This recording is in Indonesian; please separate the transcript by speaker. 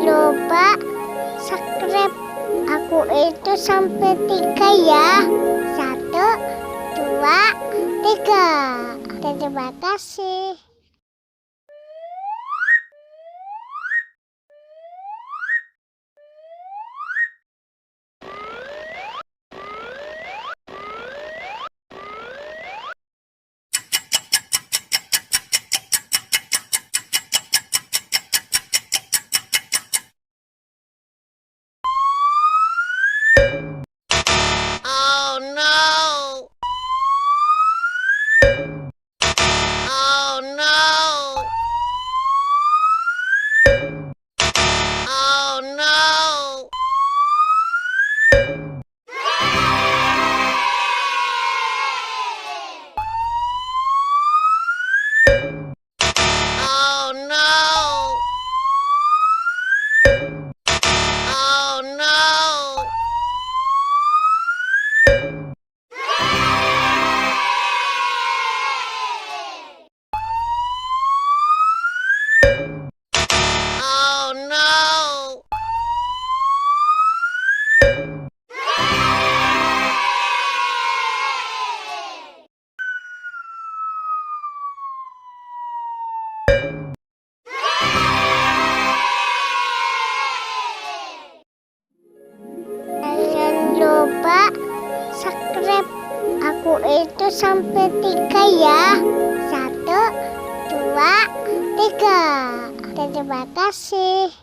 Speaker 1: lupa subscribe aku itu sampai 3 ya. 1, 2, 3. Terima kasih.
Speaker 2: Oh no! Oh no! Oh no! Oh no! Oh no! Oh no!
Speaker 1: Jangan lupa subscribe aku itu sampai 3 ya. 1, 2, 3. Terima kasih.